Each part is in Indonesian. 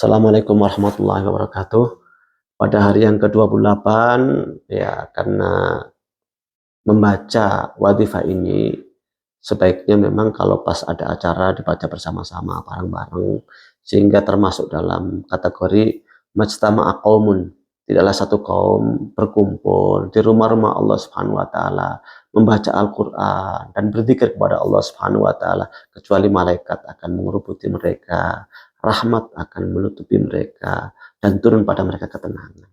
Assalamualaikum warahmatullahi wabarakatuh. Pada hari yang ke-28 ya, karena membaca wadifah ini sebaiknya memang kalau pas ada acara dibaca bersama-sama bareng-bareng, sehingga termasuk dalam kategori majtama'a qaumun, tidaklah satu kaum berkumpul di rumah-rumah Allah Subhanahu wa taala membaca Al-Qur'an dan berzikir kepada Allah Subhanahu wa taala, kecuali malaikat akan mengerubuti mereka, rahmat akan menutupi mereka, dan turun pada mereka ketenangan.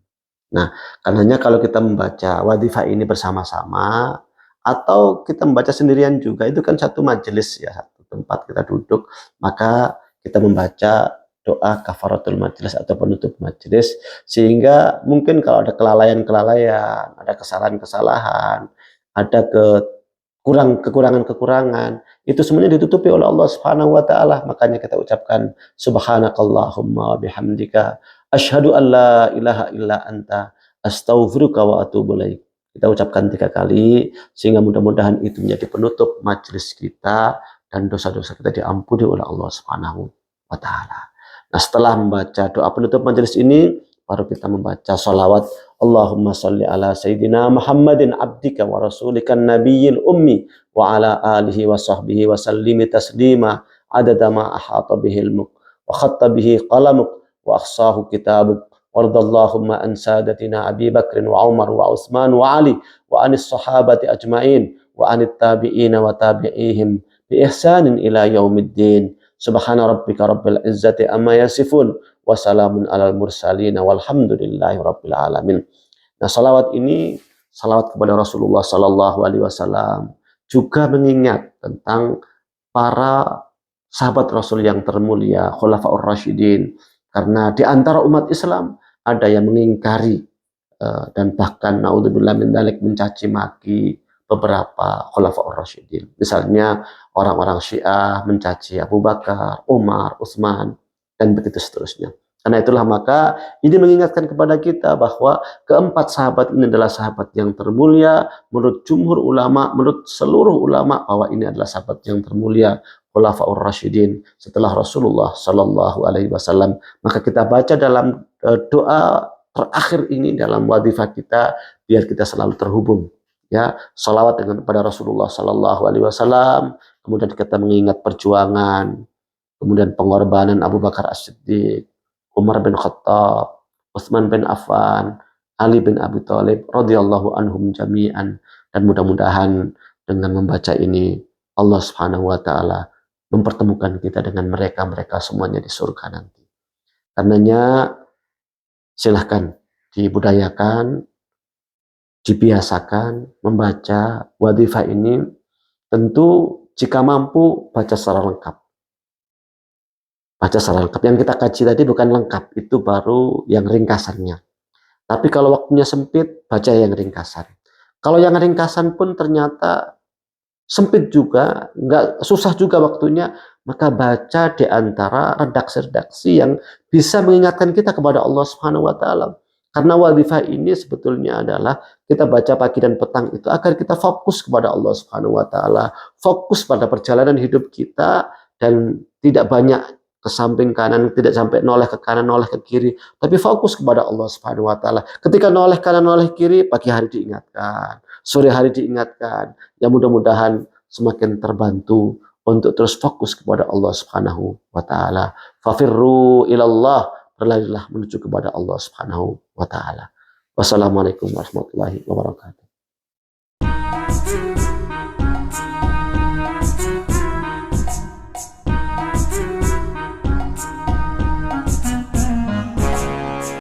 Nah, karenanya kalau kita membaca wadifah ini bersama-sama atau kita membaca sendirian juga, itu kan satu majelis ya, satu tempat kita duduk, maka kita membaca doa kafaratul majelis atau penutup majelis, sehingga mungkin kalau ada kelalaian-kelalaian, ada kesalahan-kesalahan, ada kekurangan-kekurangan, itu semuanya ditutupi oleh Allah Subhanahu wa taala. Makanya kita ucapkan subhanakallahumma bihamdika asyhadu an la ilaha illa anta astaghfiruka wa atubu ilaik. Kita ucapkan 3 kali sehingga mudah-mudahan itu menjadi penutup majelis kita dan dosa-dosa kita diampuni oleh Allah Subhanahu wa taala. Nah, setelah membaca doa penutup majelis ini, baru kita membaca sholawat Allahumma sholli ala sayyidina Muhammadin abdika wa rasulika nabiyil ummi wa ala alihi wa sahbihi wa sallimi taslima adada ma ahata bihi ilmuk wa khatta bihi qalamuk wa ahsahu kitabuk wardallahumma an sadatina Abi Bakrin wa Umar wa Utsman wa Ali wa anis sahabati ajmain wa anit tabi'ina wa tabi'ihim bi ihsanin ila yaumiddin. Subhana rabbika rabbil izzati amma yasifun wa salamun alal mursalin walhamdulillahi rabbil alamin. Nah, salawat ini salawat kepada Rasulullah sallallahu alaihi wasallam, juga mengingat tentang para sahabat Rasul yang termulia, khulafaur rasyidin, karena di antara umat Islam ada yang mengingkari dan bahkan naudzubillah min dzalik mencaci maki beberapa khulafaur rasyidin. Misalnya orang-orang Syiah mencaci Abu Bakar, Umar, Utsman, dan begitu seterusnya. Karena itulah maka ini mengingatkan kepada kita bahwa keempat sahabat ini adalah sahabat yang termulia menurut jumhur ulama, menurut seluruh ulama, bahwa ini adalah sahabat yang termulia, khulafaur rasyidin setelah Rasulullah sallallahu alaihi wasallam. Maka kita baca dalam doa terakhir ini dalam wadifah kita, biar kita selalu terhubung ya, salawat dengan kepada Rasulullah sallallahu alaihi wasallam, kemudian kita mengingat perjuangan, kemudian pengorbanan Abu Bakar As-Siddiq, Umar bin Khattab, Utsman bin Affan, Ali bin Abi Thalib radhiyallahu anhum jami'an, dan mudah-mudahan dengan membaca ini Allah Subhanahu wa taala mempertemukan kita dengan mereka semuanya di surga nanti. Karenanya silahkan dibudayakan, dibiasakan membaca wadifah ini. Tentu jika mampu baca secara lengkap. Baca secara lengkap. Yang kita kaji tadi bukan lengkap, itu baru yang ringkasannya. Tapi kalau waktunya sempit, baca yang ringkasan. Kalau yang ringkasan pun ternyata sempit juga, nggak susah juga waktunya, maka baca di antara redaksi-redaksi yang bisa mengingatkan kita kepada Allah Subhanahu wa taala. Karena wadifah ini sebetulnya adalah kita baca pagi dan petang itu agar kita fokus kepada Allah Subhanahu wa taala, fokus pada perjalanan hidup kita, dan tidak banyak ke samping kanan, tidak sampai noleh ke kanan, noleh ke kiri, tapi fokus kepada Allah Subhanahu wa taala. Ketika noleh kanan, noleh kiri, pagi hari diingatkan, sore hari diingatkan. Ya, mudah-mudahan semakin terbantu untuk terus fokus kepada Allah Subhanahu wa taala. Fafirru ilallah, berlarilah menuju kepada Allah Subhanahu wa taala. Wassalamualaikum warahmatullahi wabarakatuh.